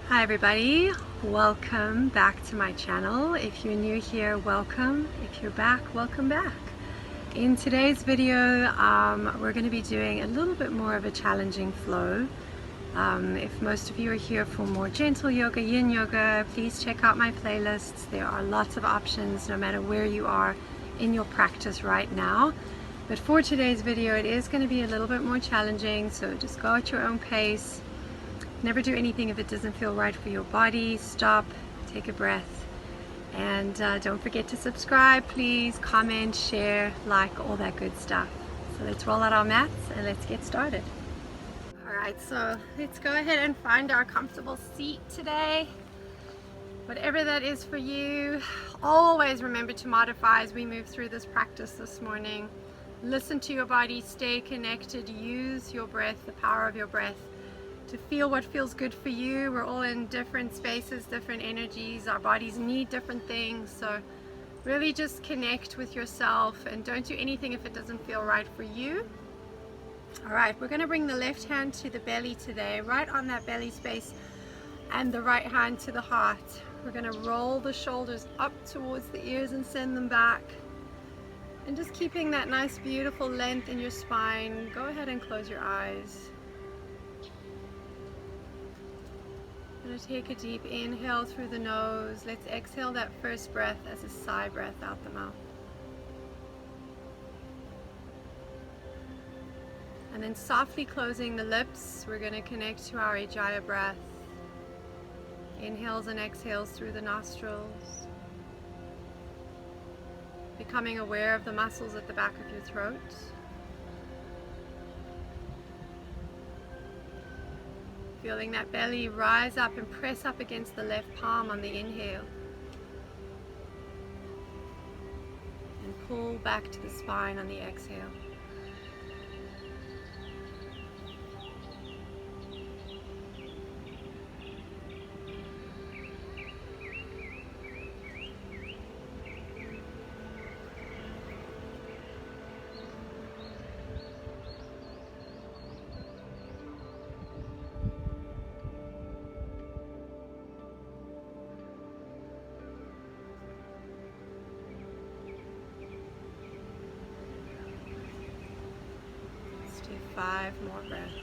Hi everybody, welcome back to my channel. If you're new here, welcome. If you're back, welcome back. In today's video, we're going to be doing a little bit more of a challenging flow. If most of you are here for more gentle yoga, yin yoga, please check out my playlists. There are lots of options no matter where you are in your practice right now. But for today's video, it is going to be a little bit more challenging, so just go at your own pace. Never do anything if it doesn't feel right for your body. Stop, take a breath, and don't forget to subscribe, please. Comment, share, like, all that good stuff. So let's roll out our mats and let's get started. Alright, so let's go ahead and find our comfortable seat today. Whatever that is for you, always remember to modify as we move through this practice this morning. Listen to your body, stay connected, use your breath, the power of your breath, to feel what feels good for you. We're all in different spaces, different energies. Our bodies need different things. So really just connect with yourself and don't do anything if it doesn't feel right for you. All right, we're going to bring the left hand to the belly today, right on that belly space, and the right hand to the heart. We're going to roll the shoulders up towards the ears and send them back. And just keeping that nice, beautiful length in your spine. Go ahead and close your eyes. Going to take a deep inhale through the nose. Let's exhale that first breath as a sigh breath out the mouth. And then softly closing the lips, we're going to connect to our Ujjayi breath. Inhales and exhales through the nostrils. Becoming aware of the muscles at the back of your throat. Feeling that belly rise up and press up against the left palm on the inhale. And pull back to the spine on the exhale. Do 5 more breaths.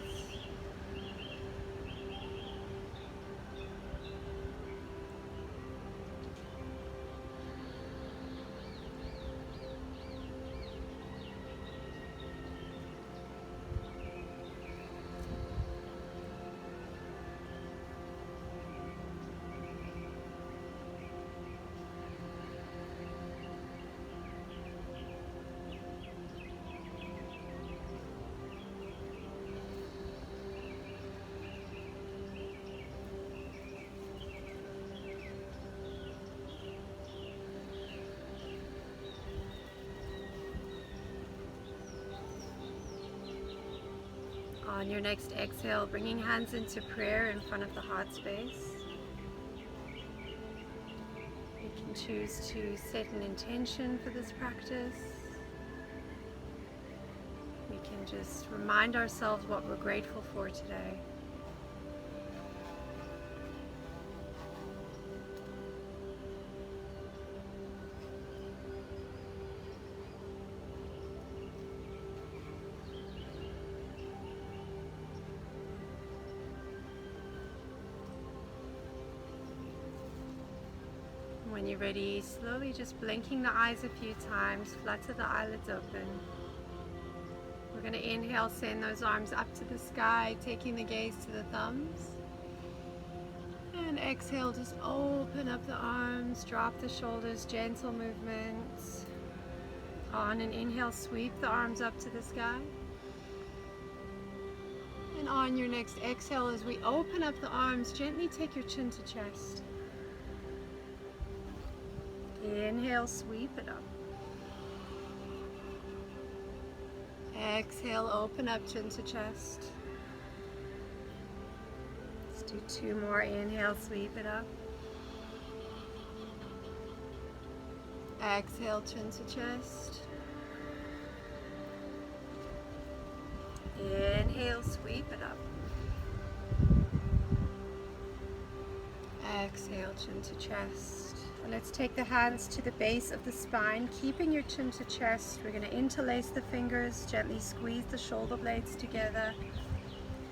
On your next exhale, bringing hands into prayer in front of the heart space. You can choose to set an intention for this practice. We can just remind ourselves what we're grateful for today. When you're ready, slowly just blinking the eyes a few times, flutter the eyelids open. We're going to inhale, send those arms up to the sky, taking the gaze to the thumbs. And exhale, just open up the arms, drop the shoulders, gentle movements. On an inhale, sweep the arms up to the sky. And on your next exhale, as we open up the arms, gently take your chin to chest. Inhale, sweep it up. Exhale, open up chin to chest. Let's do 2 more. Inhale, sweep it up. Exhale, chin to chest. Inhale, sweep it up. Exhale, chin to chest. And let's take the hands to the base of the spine, keeping your chin to chest. We're going to interlace the fingers, gently squeeze the shoulder blades together.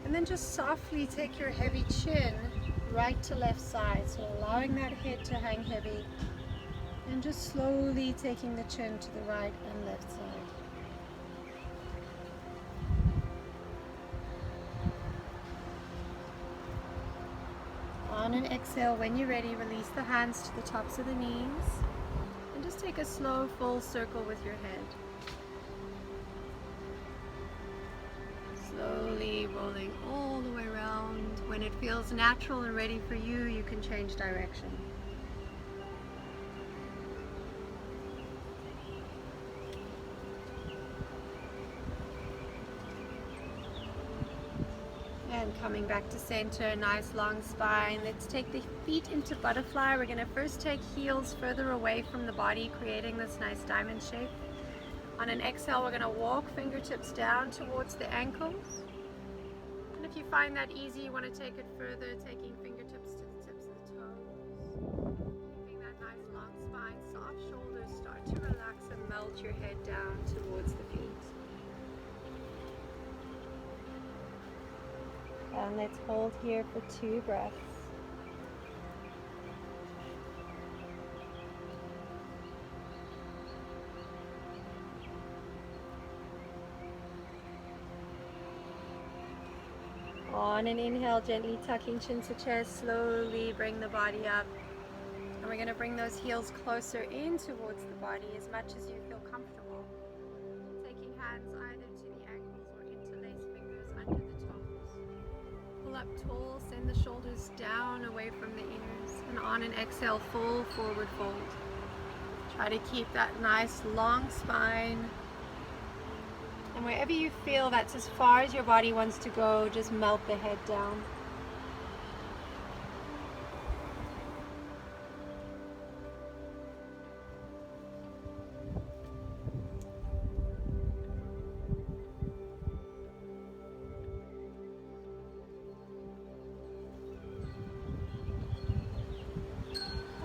And then just softly take your heavy chin right to left side. So allowing that head to hang heavy. And just slowly taking the chin to the right and left side. On an exhale, when you're ready, release the hands to the tops of the knees. And just take a slow full circle with your head. Slowly rolling all the way around. When it feels natural and ready for you, you can change direction. And coming back to center, nice long spine. Let's take the feet into butterfly. We're going to first take heels further away from the body, creating this nice diamond shape. On an exhale, we're going to walk fingertips down towards the ankles. And if you find that easy, you want to take it further, taking fingertips to the tips of the toes. Keeping that nice long spine, soft shoulders, start to relax and melt your head down towards the feet. And let's hold here for 2 breaths. On an inhale, gently tucking chin to chest, slowly bring the body up. And we're going to bring those heels closer in towards the body as much as you feel comfortable. Taking hands either to the ankles or interlace fingers under the toes. Pull up tall, send the shoulders down away from the ears. And on an exhale, full forward fold. Try to keep that nice long spine. And wherever you feel that's as far as your body wants to go, just melt the head down.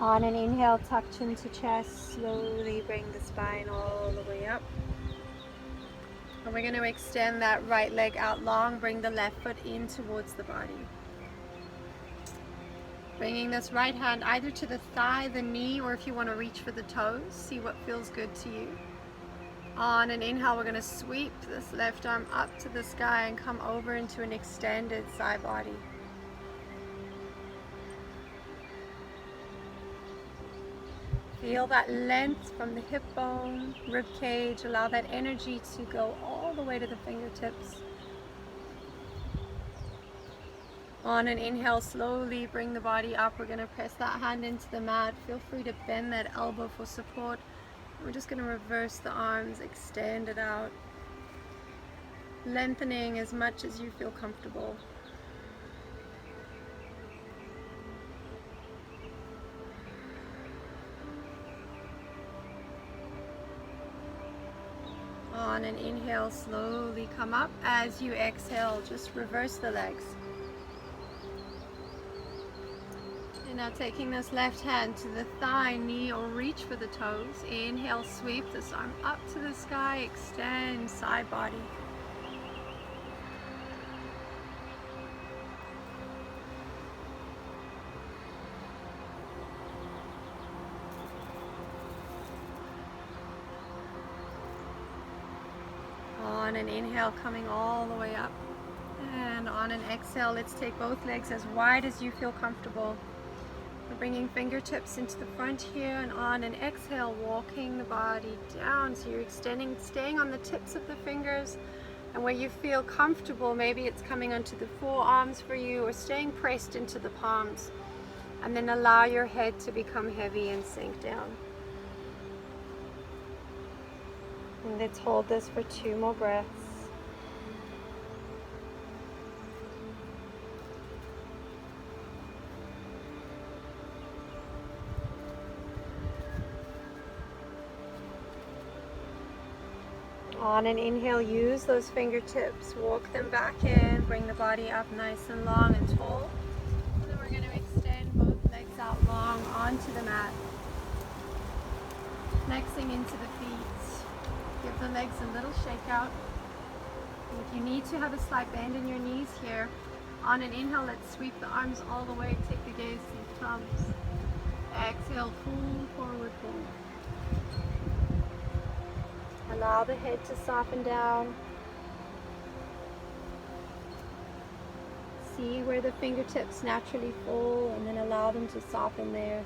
On an inhale, tuck chin to chest, slowly bring the spine all the way up. And we're going to extend that right leg out long, bring the left foot in towards the body. Bringing this right hand either to the thigh, the knee, or if you want to reach for the toes, see what feels good to you. On an inhale, we're going to sweep this left arm up to the sky and come over into an extended side body. Feel that length from the hip bone, rib cage. Allow that energy to go all the way to the fingertips. On an inhale, slowly bring the body up. We're going to press that hand into the mat. Feel free to bend that elbow for support. We're just going to reverse the arms, extend it out. Lengthening as much as you feel comfortable. On an inhale, slowly come up. As you exhale, just reverse the legs. And now taking this left hand to the thigh, knee, or reach for the toes. Inhale, sweep this arm up to the sky, extend side body. On an inhale, coming all the way up. And on an exhale, let's take both legs as wide as you feel comfortable. We're bringing fingertips into the front here, and on an exhale, walking the body down. So you're extending, staying on the tips of the fingers, and where you feel comfortable, maybe it's coming onto the forearms for you, or staying pressed into the palms. And then allow your head to become heavy and sink down. And let's hold this for 2 more breaths. On an inhale, use those fingertips, walk them back in, bring the body up nice and long and tall. And then we're going to extend both legs onto the mat. Flexing into the feet. Give the legs a little shake out. And if you need to have a slight bend in your knees here, on an inhale, let's sweep the arms all the way. Take the gaze to the thumbs. Exhale, full forward fold. Allow the head to soften down. See where the fingertips naturally fall, and then allow them to soften there.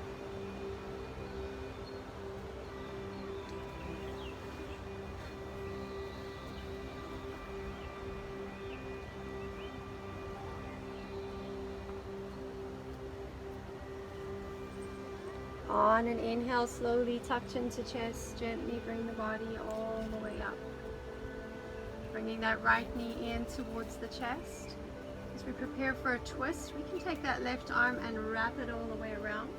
On an inhale, slowly tuck chin to chest, gently bring the body all the way up. Bringing that right knee in towards the chest. As we prepare for a twist, we can take that left arm and wrap it all the way around.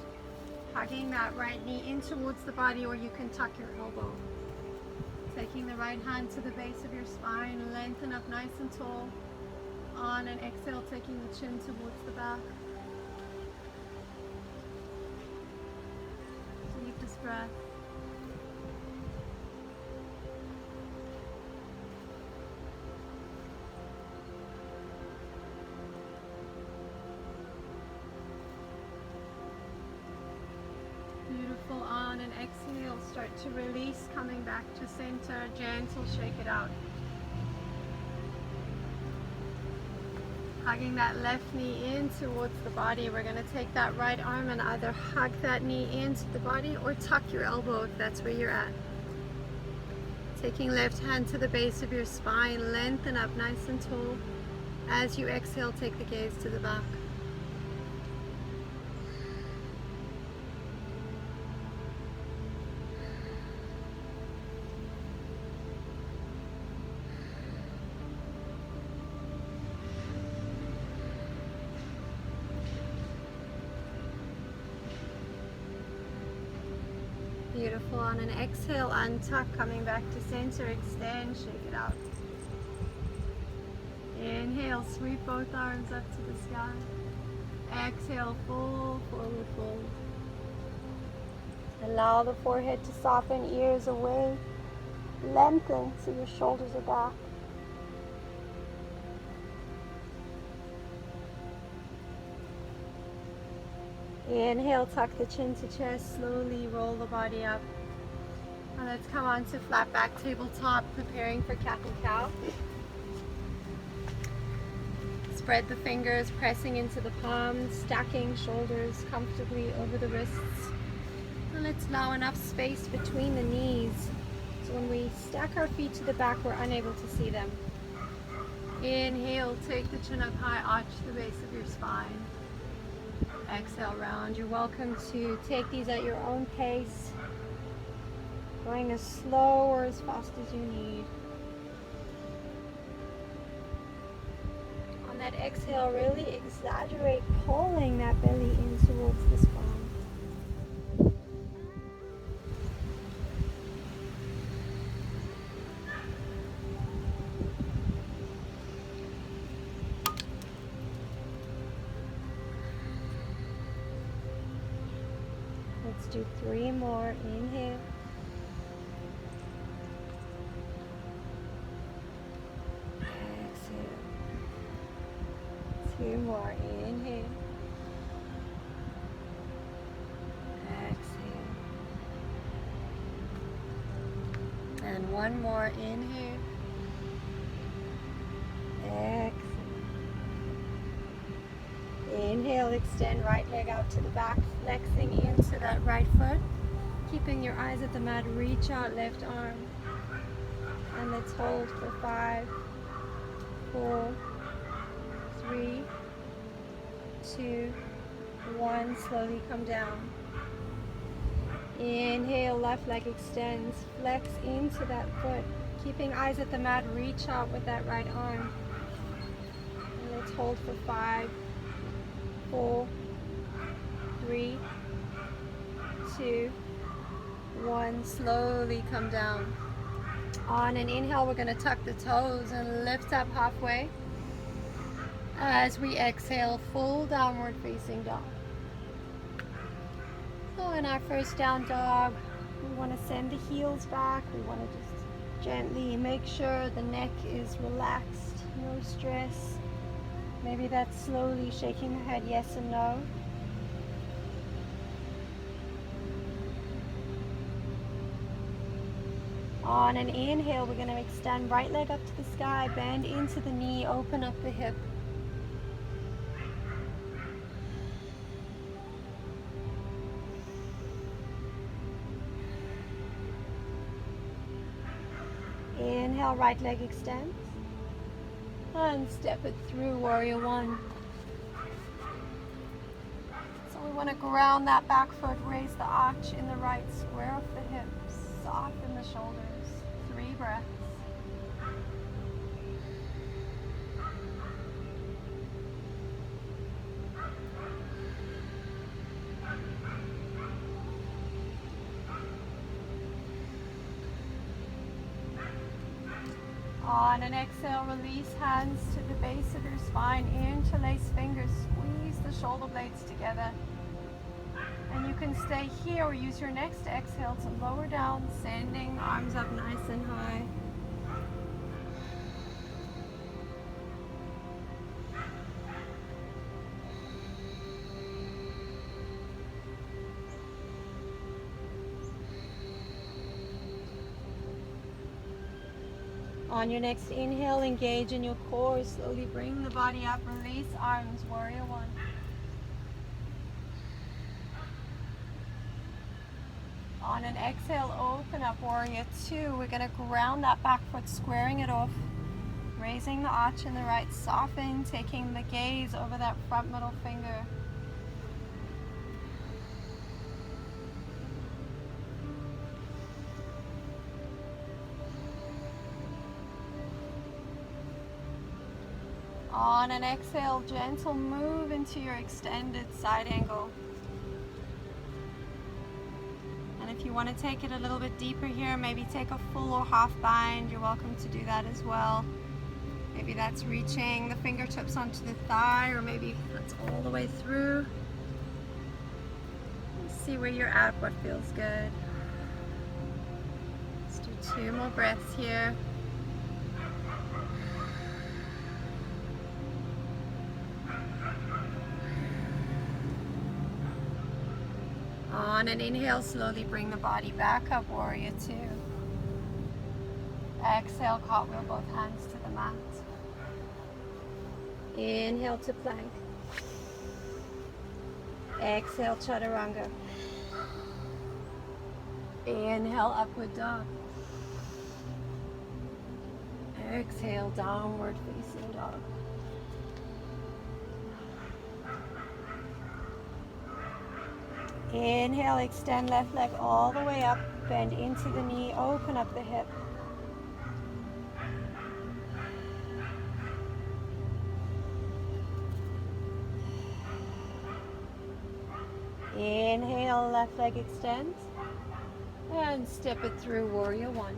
Hugging that right knee in towards the body, or you can tuck your elbow. Taking the right hand to the base of your spine, lengthen up nice and tall. On an exhale, taking the chin towards the back. Deepest breath. Beautiful. On an exhale, start to release, coming back to center. Gentle shake it out. Hugging that left knee in towards the body. We're going to take that right arm and either hug that knee into the body or tuck your elbow if that's where you're at. Taking left hand to the base of your spine, lengthen up nice and tall. As you exhale, take the gaze to the back. Beautiful. On an exhale, untuck, coming back to center, extend, shake it out. Inhale, sweep both arms up to the sky. Exhale, full forward fold. Allow the forehead to soften, ears away. Lengthen so your shoulders are back. Inhale, tuck the chin to chest, slowly roll the body up. And let's come on to flat back tabletop, preparing for cat and cow. Spread the fingers, pressing into the palms, stacking shoulders comfortably over the wrists. And let's allow enough space between the knees, so when we stack our feet to the back, we're unable to see them. Inhale, take the chin up high, arch the base of your spine. Exhale, round. You're welcome to take these at your own pace, going as slow or as fast as you need. On that exhale, really exaggerate pulling that belly in towards the spine. Let's do 3 more. Inhale. Exhale. 2 more. Inhale. Exhale. And 1 more. Inhale. Exhale. Inhale, extend right leg out to the back, flexing into that right foot. Keeping your eyes at the mat, reach out left arm. And let's hold for 5, 4, 3, 2, 1. Slowly come down. Inhale, left leg extends. Flex into that foot. Keeping eyes at the mat, reach out with that right arm. And let's hold for 5, 4, 3, 2, 1. Slowly come down. On an inhale, we're going to tuck the toes and lift up halfway. As we exhale, full downward facing dog. So So in our first down dog, we want to send the heels back. We want to just gently make sure the neck is relaxed, no stress. Maybe that's slowly shaking the head yes and no. On an inhale, we're going to extend right leg up to the sky, bend into the knee, open up the hip. Inhale, right leg extends. And step it through, warrior one. So we want to ground that back foot, raise the arch in the right, square off the hips, soften the shoulders. 3 breaths. On an exhale, release hands to the base of your spine, interlace fingers, squeeze the shoulder blades together. And you can stay here or use your next exhale to lower down, sending arms up nice and high. On your next inhale, engage in your core. Slowly bring the body up. Release arms, warrior one. On an exhale, open up, warrior two. We're going to ground that back foot, squaring it off. Raising the arch in the right, soften, taking the gaze over that front middle finger. On an exhale, gentle move into your extended side angle. And if you want to take it a little bit deeper here, maybe take a full or half bind, you're welcome to do that as well. Maybe that's reaching the fingertips onto the thigh, or maybe that's all the way through. See where you're at, what feels good. Let's do 2 more breaths here. On an inhale, slowly bring the body back up, warrior two. Exhale, cartwheel both hands to the mat. Inhale to plank. Exhale, chaturanga. Inhale, upward dog. Exhale, downward facing dog. Inhale, extend left leg all the way up, bend into the knee, open up the hip. Inhale, left leg extends, and step it through, warrior one.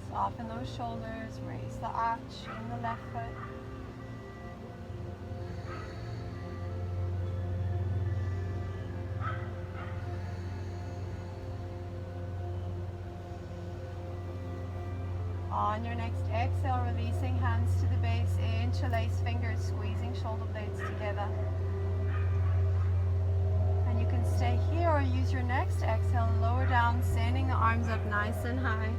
Soften those shoulders, raise the arch in the left foot. On your next exhale, releasing hands to the base, interlace fingers, squeezing shoulder blades together. And you can stay here or use your next exhale, lower down, sending the arms up nice and high.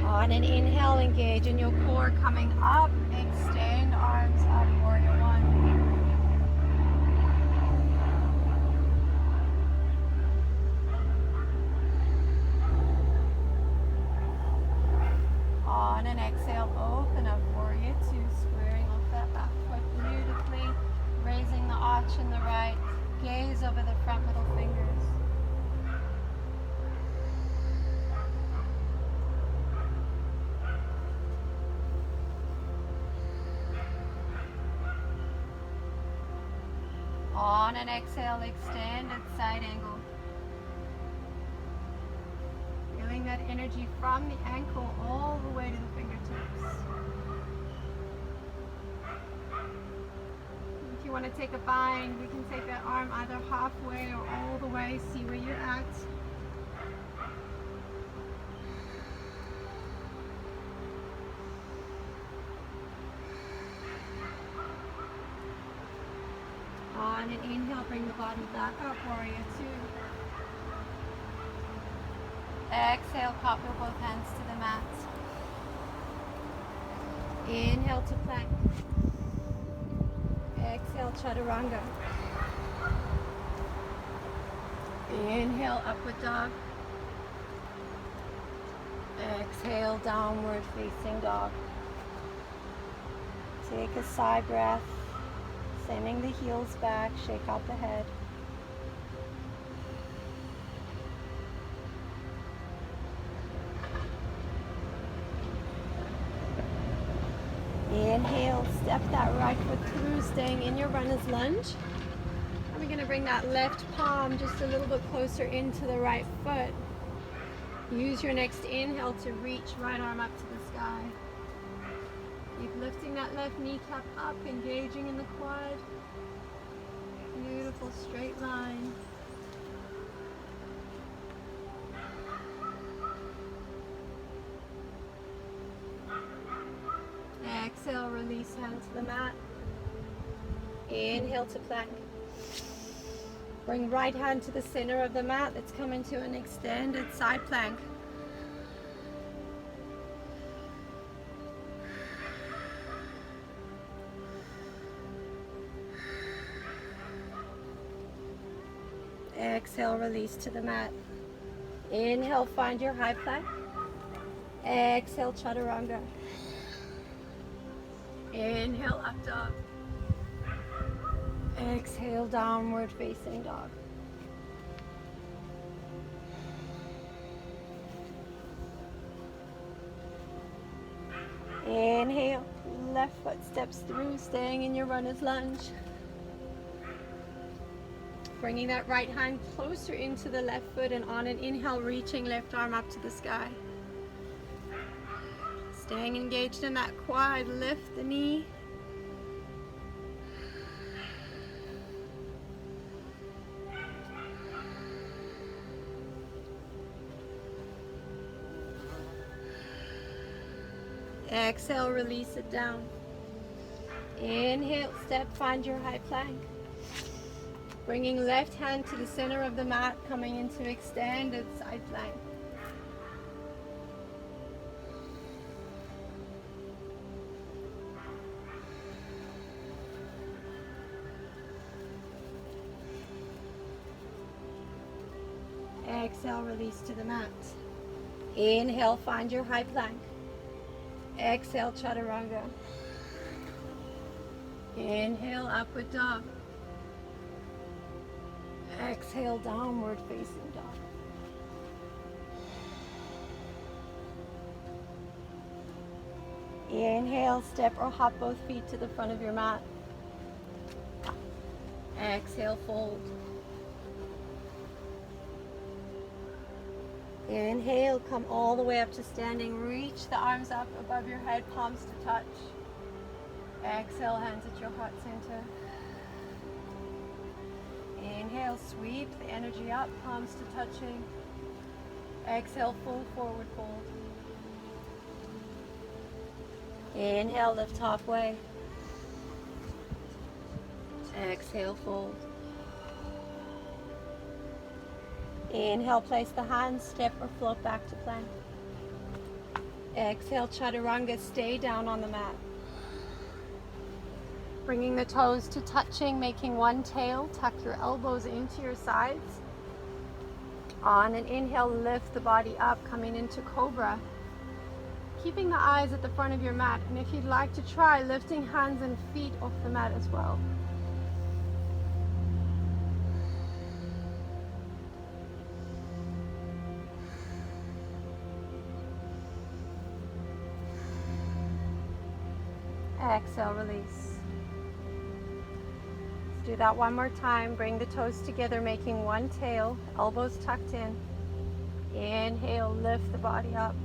On an inhale, engage in your core, coming up, extend arms up, warrior one. On an exhale, open up, warrior two, squaring off that back foot beautifully, raising the arch in the right, gaze over the front middle fingers. On an exhale, extend at side angle. Feeling that energy from the ankle all the way to the fingertips. If you want to take a bind, we can take that arm either halfway or all the way. See where you're at. On an inhale, bring the body back up, warrior two. Exhale, cartwheel both hands to the mat. Inhale to plank. Exhale, chaturanga. Inhale, upward dog. Exhale, downward facing dog. Take a sigh breath. Sending the heels back, shake out the head. Inhale, step that right foot through, staying in your runner's lunge. And we're going to bring that left palm just a little bit closer into the right foot. Use your next inhale to reach right arm up to the sky. Keep lifting that left kneecap up, engaging in the quad. Beautiful straight line. Exhale, release hand to the mat. Inhale to plank. Bring right hand to the center of the mat. Let's come into an extended side plank. Exhale, release to the mat. Inhale, find your high plank. Exhale, chaturanga. Inhale, up dog. Exhale, downward facing dog. Inhale, left foot steps through, staying in your runner's lunge. Bringing that right hand closer into the left foot, and on an inhale, reaching left arm up to the sky. Staying engaged in that quad, lift the knee. Exhale, release it down. Inhale, step, find your high plank. Bringing left hand to the center of the mat, coming into extended side plank. Exhale, release to the mat. Inhale, find your high plank. Exhale, chaturanga. Inhale, upward dog. Exhale, downward facing dog. Inhale, step or hop both feet to the front of your mat. Exhale, fold. Inhale, come all the way up to standing. Reach the arms up above your head, palms to touch. Exhale, hands at your heart center. Inhale, sweep the energy up, palms to touching. Exhale, full forward fold. Inhale, lift halfway. Exhale, fold. Inhale, place the hands, step or float back to plank. Exhale, chaturanga, stay down on the mat. Bringing the toes to touching, making one tail, tuck your elbows into your sides. On an inhale, lift the body up, coming into cobra. Keeping the eyes at the front of your mat, and if you'd like to try, lifting hands and feet off the mat as well. Exhale, release. Let's Do that one more time. Bring the toes together, making one tail, elbows tucked in. Inhale, lift the body up.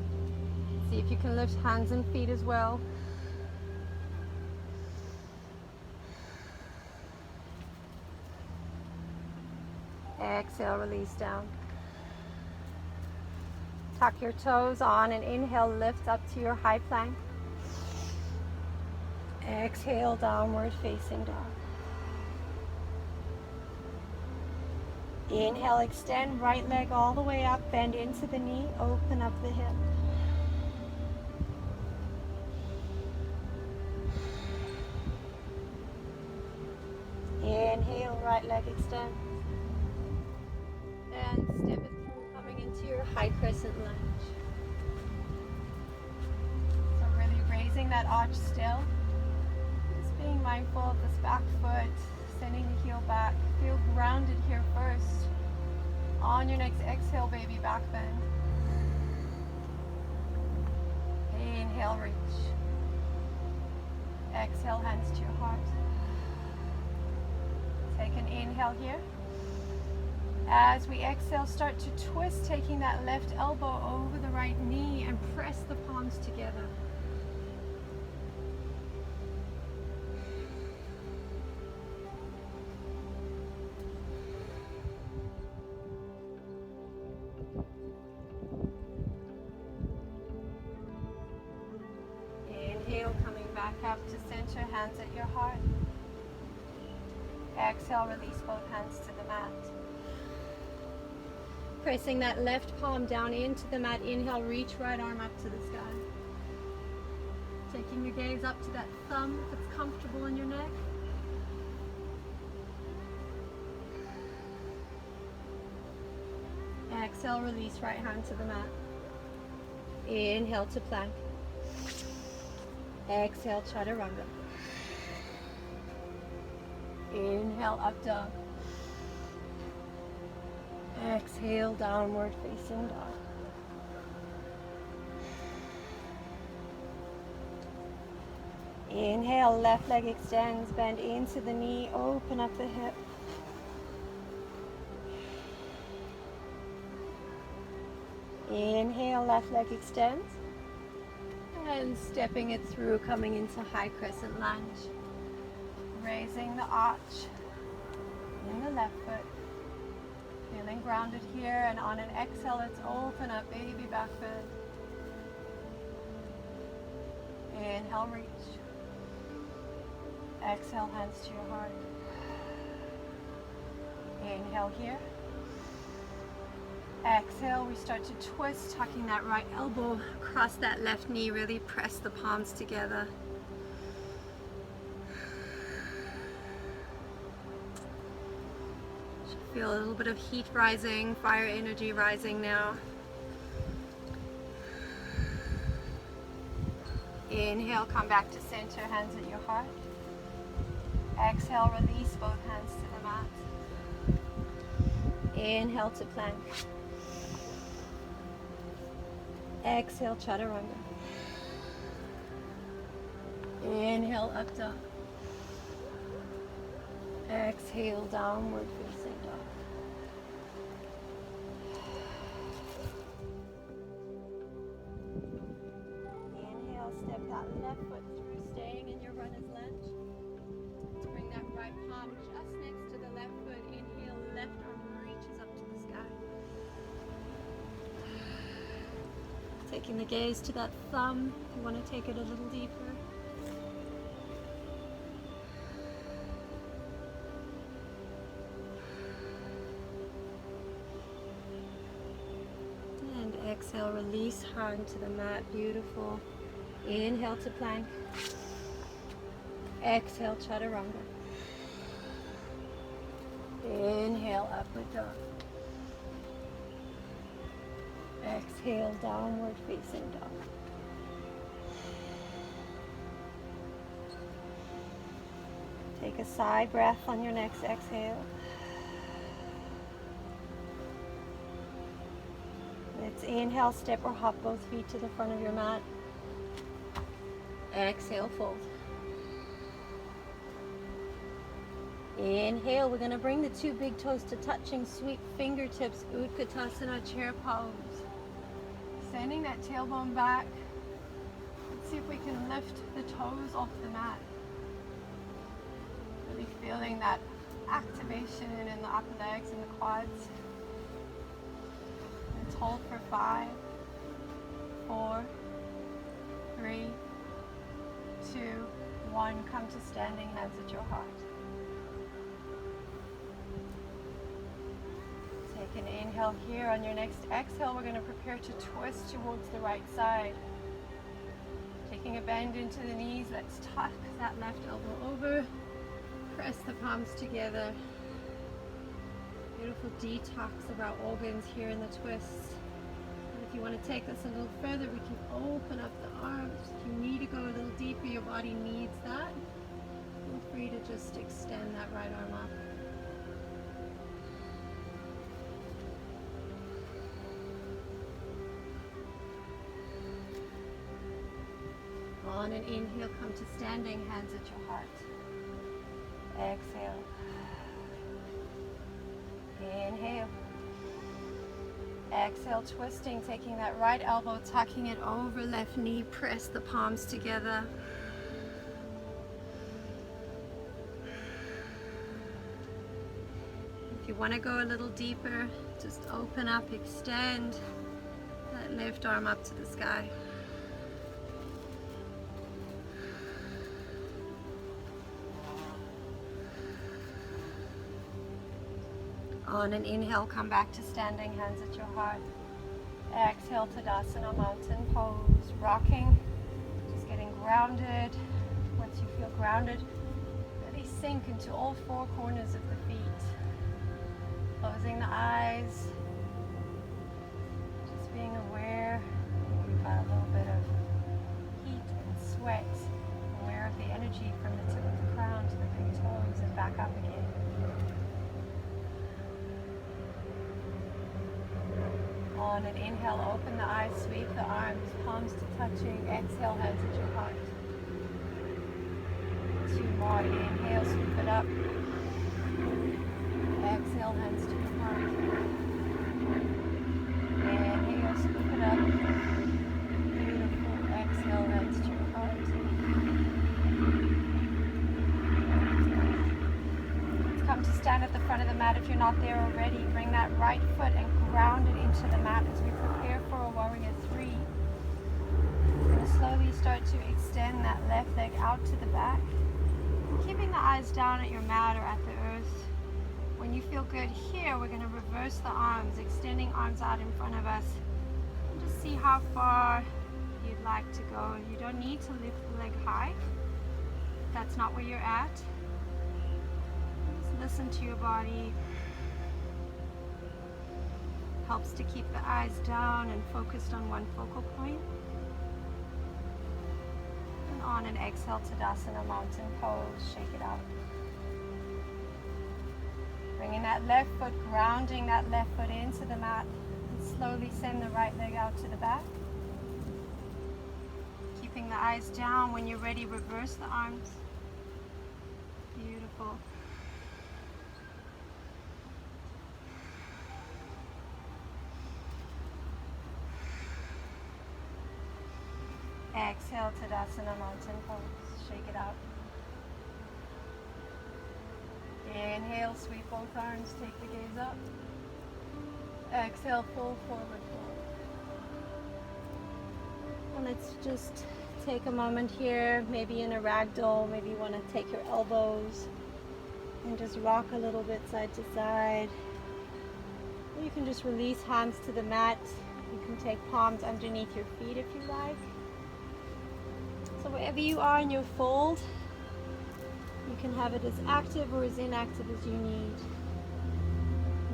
See if you can lift hands and feet as well. Exhale, release down. Tuck your toes on and inhale, lift up to your high plank. Exhale, downward facing dog. Inhale, extend right leg all the way up, bend into the knee, open up the hip. Inhale, right leg extends. And step it through, coming into your high crescent lunge. So really raising that arch still. Just being mindful of this back foot, sending the heel back. Feel grounded here first. On your next exhale, baby, back bend. Inhale, reach. Exhale, hands to your heart. Take an inhale here. As we exhale, start to twist, taking that left elbow over the right knee and press the palms together. Inhale, coming back up to center, hands at your heart. Exhale, release both hands to the mat. Pressing that left palm down into the mat. Inhale, reach right arm up to the sky. Taking your gaze up to that thumb if it's comfortable in your neck. Exhale, release right hand to the mat. Inhale to plank. Exhale, chaturanga. Inhale, up dog. Exhale, downward facing dog. Inhale, left leg extends, bend into the knee, open up the hip. Inhale, left leg extends. And stepping it through, coming into high crescent lunge. Raising the arch in the left foot. Feeling grounded here, and on an exhale, let's open up, baby back bend. Inhale, reach. Exhale, hands to your heart. Inhale here. Exhale, we start to twist, tucking that right elbow across that left knee, really press the palms together. Feel a little bit of heat rising, fire energy rising now. Inhale, come back to center, hands at your heart. Exhale, release both hands to the mat. Inhale to plank. Exhale, chaturanga. Inhale, up dog. Exhale, downward facing dog. Inhale, step that left foot through, staying in your runner's lunge. Let's bring that right palm just next to the left foot. Inhale, left arm reaches up to the sky. Taking the gaze to that thumb. You want to take it a little deeper. Exhale, release hand to the mat. Beautiful. Inhale to plank. Exhale, chaturanga. Inhale, upward dog. Exhale, downward facing dog. Take a sigh breath on your next exhale. Let's inhale, step or hop both feet to the front of your mat. Exhale, fold. Inhale, we're going to bring the two big toes to touching, sweep fingertips, Utkatasana chair pose. Sending that tailbone back. Let's see if we can lift the toes off the mat. Really feeling that activation in the upper legs and the quads. Let's hold for 5, 4, 3, 2, 1. Come to standing, hands at your heart. Take an inhale here. On your next exhale, we're going to prepare to twist towards the right side. Taking a bend into the knees, let's tuck that left elbow over. Press the palms together. Beautiful detox of our organs here in the twist. And if you want to take this a little further, we can open up the arms. If you need to go a little deeper, your body needs that. Feel free to just extend that right arm up. On an inhale, come to standing, hands at your heart. Exhale. Inhale. Exhale, twisting, taking that right elbow, tucking it over left knee, press the palms together. If you want to go a little deeper, just open up, extend that left arm up to the sky. On an inhale, come back to standing, hands at your heart. Exhale, Tadasana, mountain pose, rocking, just getting grounded. Once you feel grounded, really sink into all 4 corners of the feet. Closing the eyes, just being aware. We've got a little bit of heat and sweat. Aware of the energy from the tip of the crown to the big toes and back up again. On an inhale, open the eyes, sweep the arms, palms to touching. Exhale, hands at your heart. 2 more. Inhale, sweep it up. Exhale, hands to your heart. Inhale, sweep it up. Beautiful. Exhale, hands to your heart. Let's come to stand at the front of the mat if you're not there already. Bring that right foot and ground it into the mat as we prepare for a warrior 3. We're going to slowly start to extend that left leg out to the back, keeping the eyes down at your mat or at the earth. When you feel good here, we're going to reverse the arms, extending arms out in front of us. And just see how far you'd like to go. You don't need to lift the leg high. That's not where you're at. Just listen to your body. Helps to keep the eyes down and focused on one focal point. And on an exhale, Tadasana, mountain pose, shake it out. Bringing that left foot, grounding that left foot into the mat, and slowly send the right leg out to the back. Keeping the eyes down. When you're ready, reverse the arms. Beautiful. Exhale, Tadasana, mountain pose. Shake it out. Inhale, sweep both arms, take the gaze up. Exhale, pull forward, fold. And let's just take a moment here, maybe in a ragdoll, maybe you want to take your elbows and just rock a little bit side to side. Or you can just release hands to the mat. You can take palms underneath your feet if you like. So wherever you are in your fold, you can have it as active or as inactive as you need.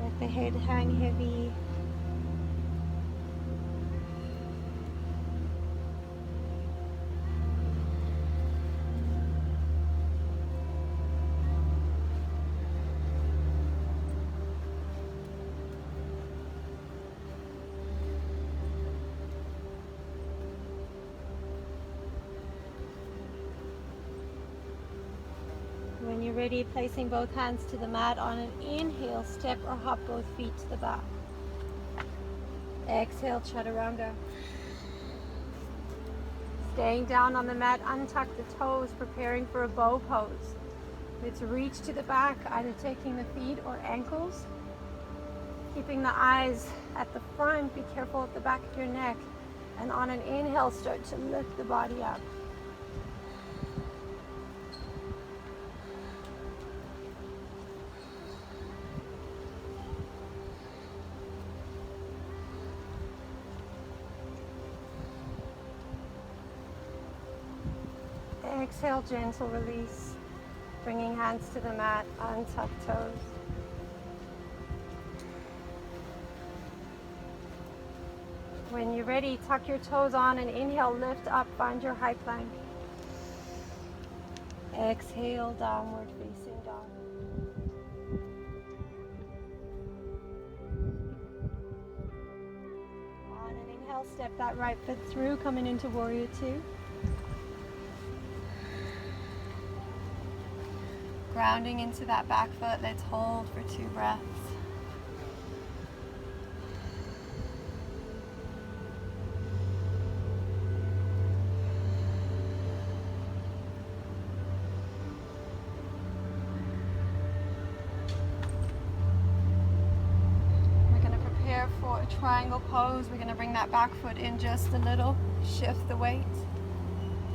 Let the head hang heavy. you're ready, placing both hands to the mat. On an inhale, step or hop both feet to the back. Exhale, chaturanga. Staying down on the mat, untuck the toes, preparing for a bow pose. Let's reach to the back, either taking the feet or ankles. Keeping the eyes at the front, be careful at the back of your neck. And on an inhale, start to lift the body up. Exhale, gentle release. Bringing hands to the mat, untuck toes. When you're ready, tuck your toes on and inhale, lift up, find your high plank. Exhale, downward facing dog. On an inhale, step that right foot through, coming into warrior two. Grounding into that back foot, let's hold for 2 breaths. For a triangle pose, we're going to bring that back foot in just a little, shift the weight,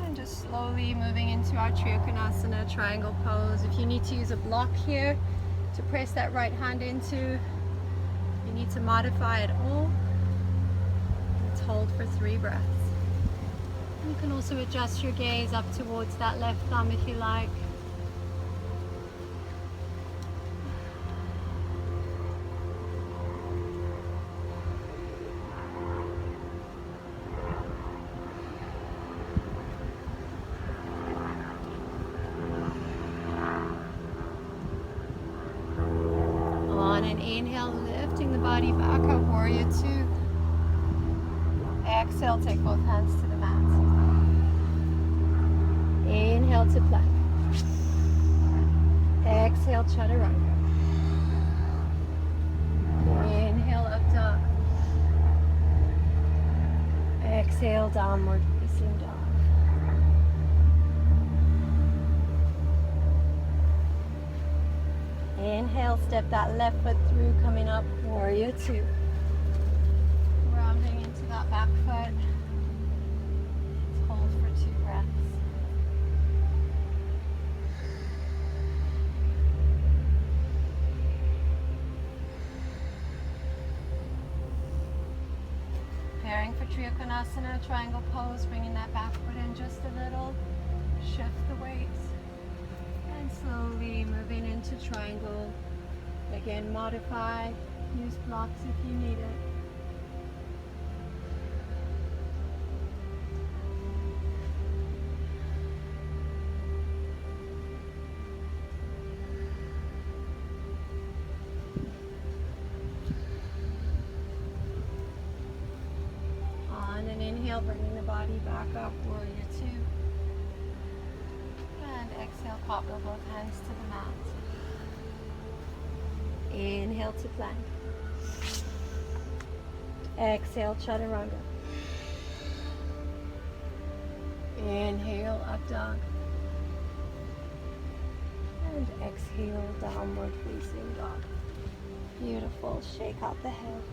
and just slowly moving into our Trikonasana triangle pose. If you need to use a block here to press that right hand into, you need to modify it all. Let's hold for 3 breaths. You can also adjust your gaze up towards that left thumb if you like. Inhale, lifting the body back up, warrior two. Exhale, take both hands to the mat. Inhale to plank. Exhale, chaturanga. Inhale, up dog. Exhale, downward facing dog. Inhale, step that left foot through, coming up, warrior two. Rounding into that back foot. Let's hold for 2 breaths. Preparing for Trikonasana, triangle pose, bringing that back foot in just a little. Shift the weight. And slowly moving into triangle. Again, modify, use blocks if you need it. On an inhale, bringing the body back up, warrior two. Exhale, pop both hands to the mat. Inhale to plank. Exhale, chaturanga. Inhale, up dog. And exhale, downward facing dog. Beautiful. Shake out the head.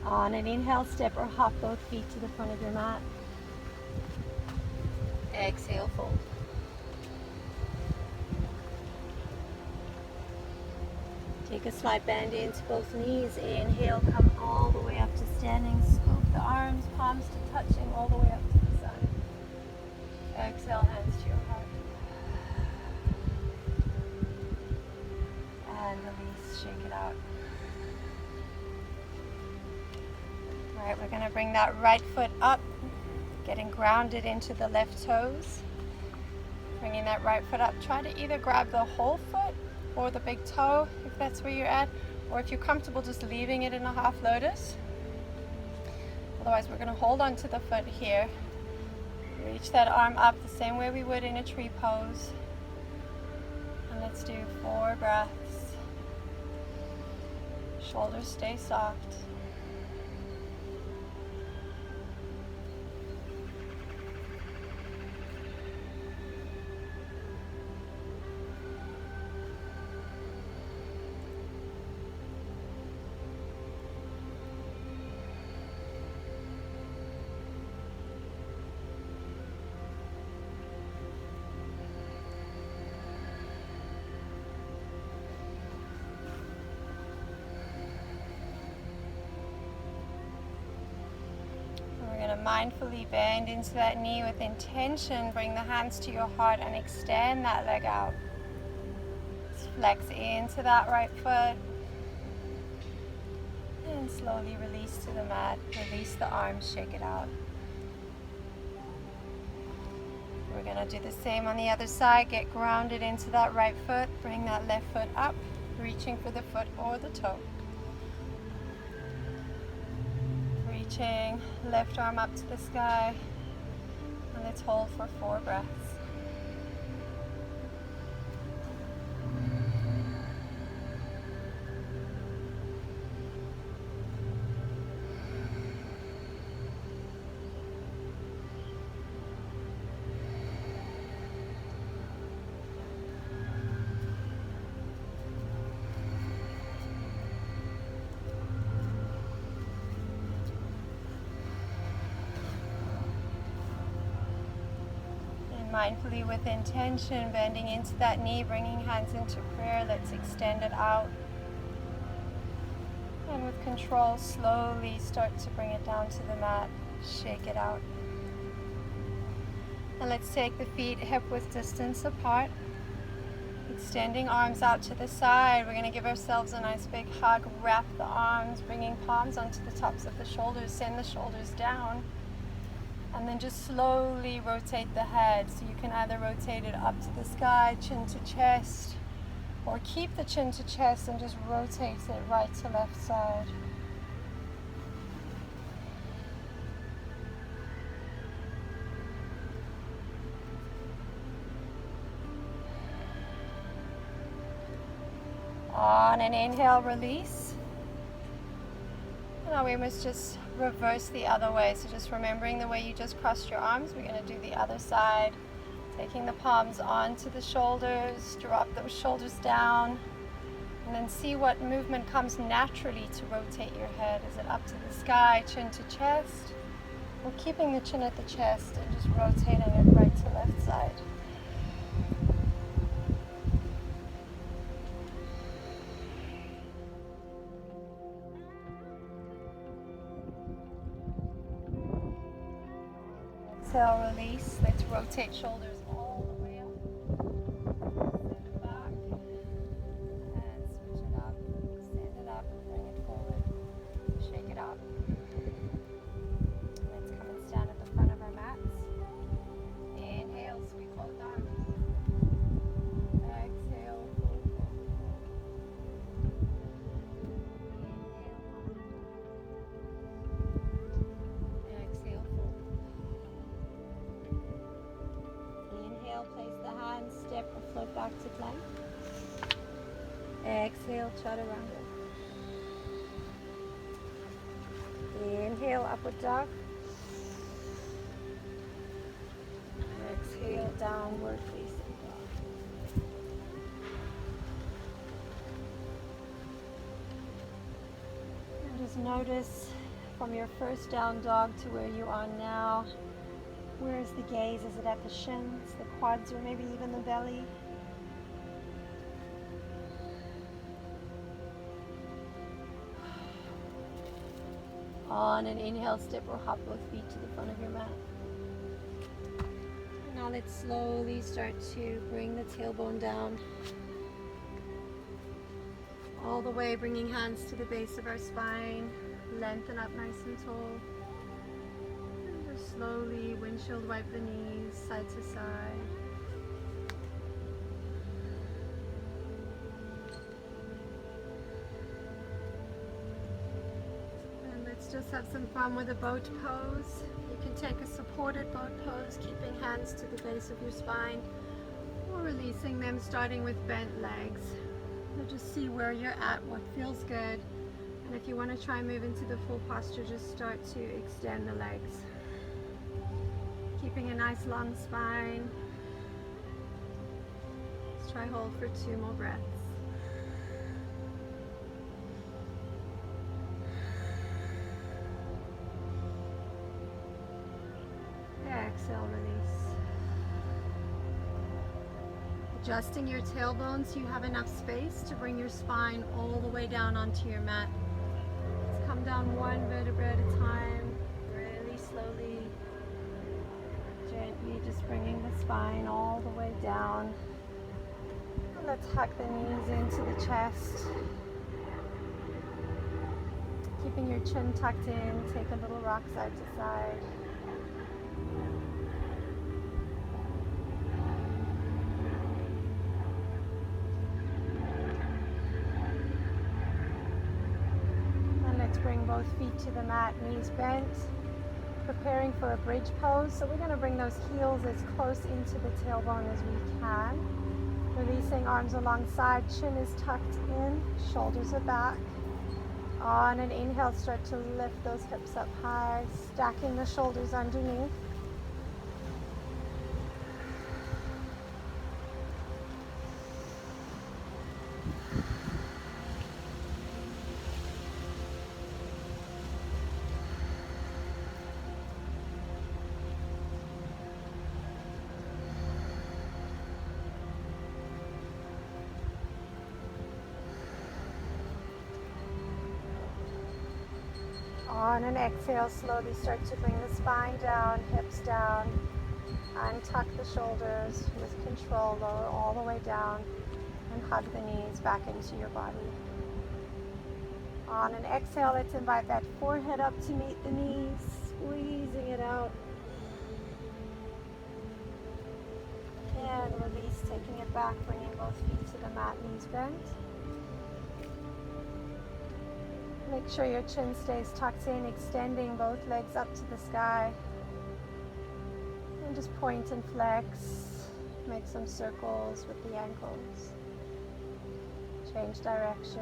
On an inhale, step or hop both feet to the front of your mat. Exhale, fold. Take a slight bend into both knees. Inhale, come all the way up to standing. Scoop the arms, palms to touching, all the way up to the side. Exhale, hands to your heart. And release, shake it out. All right, we're going to bring that right foot up, getting grounded into the left toes. Bringing that right foot up. Try to either grab the whole foot or the big toe, if that's where you're at, or if you're comfortable just leaving it in a half lotus. Otherwise, we're going to hold on to the foot here. Reach that arm up the same way we would in a tree pose. And let's do 4 breaths. Shoulders stay soft. Mindfully bend into that knee with intention. Bring the hands to your heart and extend that leg out. Flex into that right foot. And slowly release to the mat. Release the arms, shake it out. We're going to do the same on the other side. Get grounded into that right foot. Bring that left foot up, reaching for the foot or the toe. Reaching, left arm up to the sky, and let's hold for 4 breaths. Mindfully with intention, bending into that knee, bringing hands into prayer. Let's extend it out. And with control, slowly start to bring it down to the mat. Shake it out. And let's take the feet hip-width distance apart. Extending arms out to the side. We're going to give ourselves a nice big hug. Wrap the arms, bringing palms onto the tops of the shoulders. Send the shoulders down. And then just slowly rotate the head. So you can either rotate it up to the sky, chin to chest, or keep the chin to chest and just rotate it right to left side. On an inhale, release. Now we must just reverse the other way. So just remembering the way you just crossed your arms, we're going to do the other side. Taking the palms onto the shoulders, drop those shoulders down, and then see what movement comes naturally to rotate your head. Is it up to the sky, chin to chest, or keeping the chin at the chest and just rotating it right to left side? Exhale, release. Let's rotate shoulders all the way up. Send it back. And switch it up. Stand it up. Bring it forward. Shake it up. Let's come and stand at the front of our mats. Inhale, sweep both arms. Exhale, fold, fold, fold. Inhale. Exhale, fold. Inhale, place the hands, step or float back to plank. Exhale, chaturanga. Inhale, upward dog. Exhale, downward facing dog. And just notice from your first down dog to where you are now, where is the gaze? Is it at the shins, the quads, or maybe even the belly? On an inhale, step or hop both feet to the front of your mat. And now let's slowly start to bring the tailbone down. All the way, bringing hands to the base of our spine. Lengthen up nice and tall. And just slowly windshield wipe the knees side to side. just have some fun with a boat pose. You can take a supported boat pose, keeping hands to the base of your spine, or releasing them, starting with bent legs. So just see where you're at, what feels good. And if you want to try and move into the full posture, just start to extend the legs. Keeping a nice long spine. Let's try hold for 2 more breaths. Exhale, release. Adjusting your tailbone so you have enough space to bring your spine all the way down onto your mat. Let's come down 1 vertebra at a time, really slowly, gently, just bringing the spine all the way down. And let's hug the knees into the chest. Keeping your chin tucked in, take a little rock side to side. Bring both feet to the mat, knees bent, preparing for a bridge pose. So we're going to bring those heels as close into the tailbone as we can. Releasing arms alongside, chin is tucked in, shoulders are back. On an inhale, start to lift those hips up high, stacking the shoulders underneath. On an exhale, slowly start to bring the spine down, hips down, and tuck the shoulders with control, lower all the way down, and hug the knees back into your body. On an exhale, let's invite that forehead up to meet the knees, squeezing it out. And release, taking it back, bringing both feet to the mat, knees bent. Make sure your chin stays tucked in, extending both legs up to the sky. And just point and flex. Make some circles with the ankles. Change direction.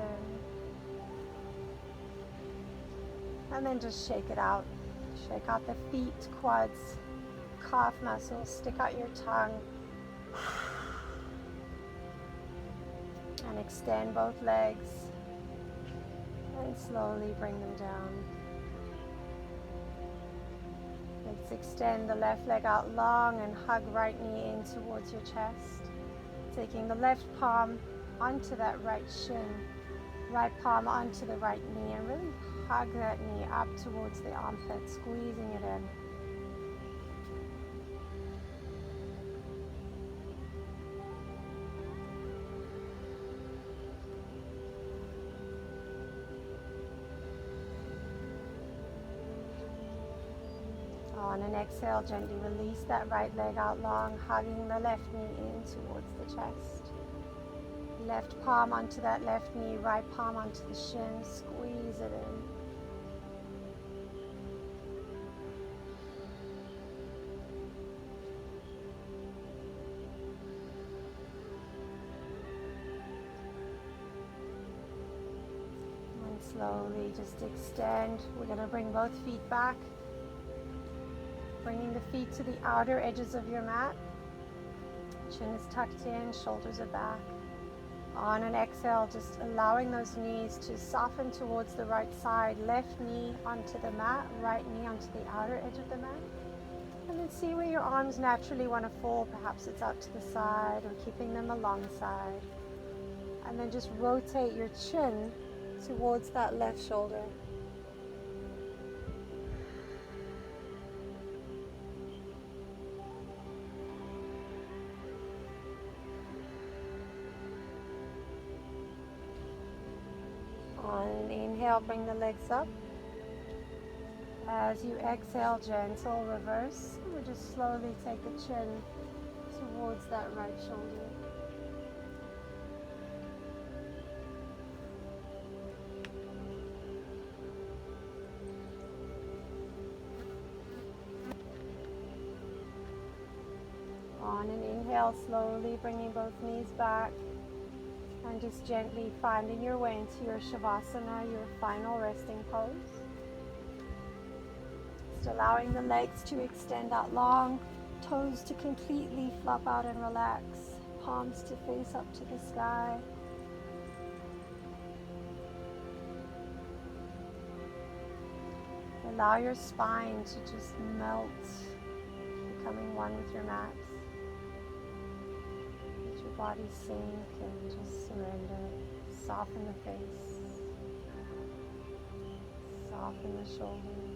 And then just shake it out. Shake out the feet, quads, calf muscles. Stick out your tongue. And extend both legs. And slowly bring them down. Let's extend the left leg out long and hug right knee in towards your chest. Taking the left palm onto that right shin, right palm onto the right knee, and really hug that knee up towards the armpit, squeezing it in. On an exhale, gently release that right leg out long, hugging the left knee in towards the chest. Left palm onto that left knee, right palm onto the shin, squeeze it in. And slowly just extend. We're going to bring both feet back. Bringing the feet to the outer edges of your mat. Chin is tucked in, shoulders are back. On an exhale, just allowing those knees to soften towards the right side. Left knee onto the mat, right knee onto the outer edge of the mat. And then see where your arms naturally want to fall. Perhaps it's out to the side or keeping them alongside. And then just rotate your chin towards that left shoulder. On an inhale, bring the legs up. As you exhale, gentle reverse. We'll just slowly take the chin towards that right shoulder. On an inhale, slowly bringing both knees back and just gently finding your way into your Shavasana, your final resting pose. Just allowing the legs to extend out long, toes to completely flop out and relax, palms to face up to the sky. Allow your spine to just melt, becoming one with your mat. Let your body sink and just surrender. Soften the face, soften the shoulders.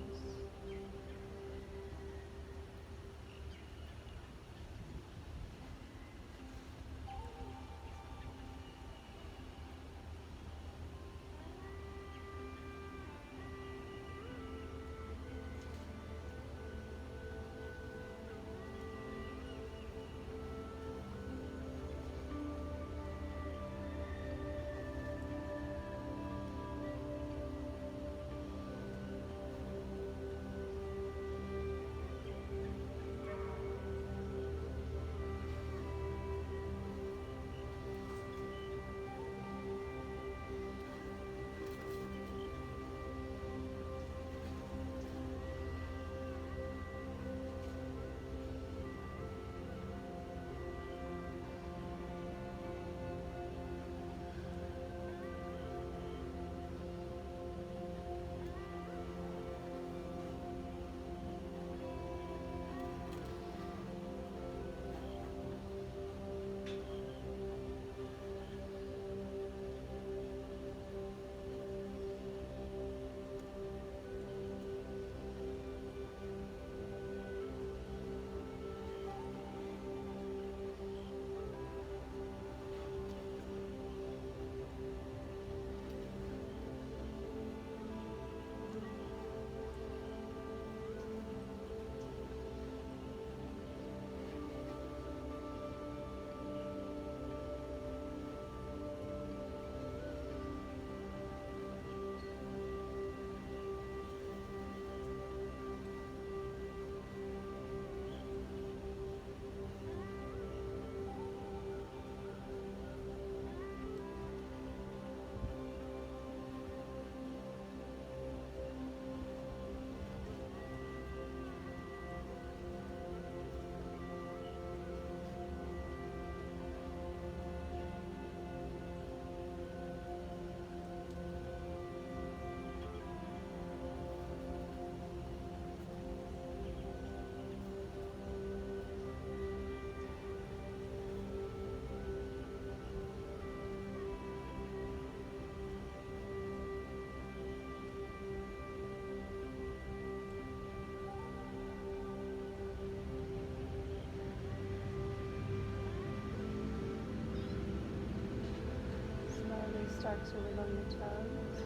Start to wiggle your toes.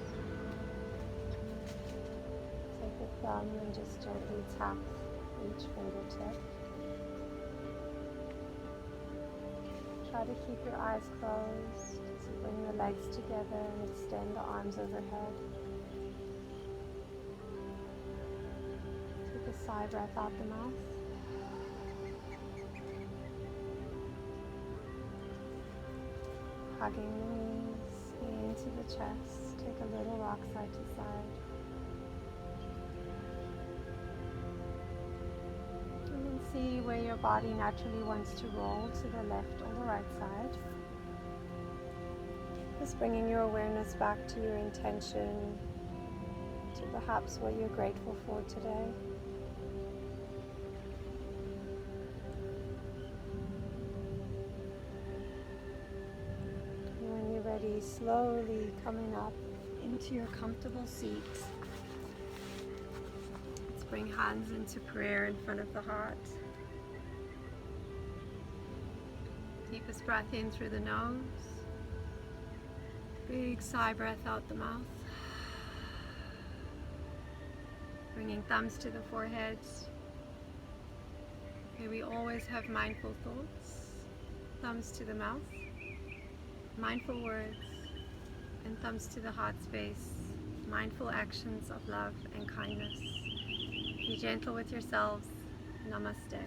Take a thumb and just gently tap each fingertip. Try to keep your eyes closed. So bring the legs together and extend the arms overhead. Take a sigh breath out the mouth. Hugging the knees into the chest. Take a little rock side to side. And then see where your body naturally wants to roll, to the left or the right side. Just bringing your awareness back to your intention, to perhaps what you're grateful for today. Ready, slowly coming up into your comfortable seat. Let's bring hands into prayer in front of the heart. Deepest breath in through the nose. Big sigh breath out the mouth. Bringing thumbs to the forehead. May we always have mindful thoughts. Thumbs to the mouth. Mindful words, and thumbs to the heart space. Mindful actions of love and kindness. Be gentle with yourselves. Namaste.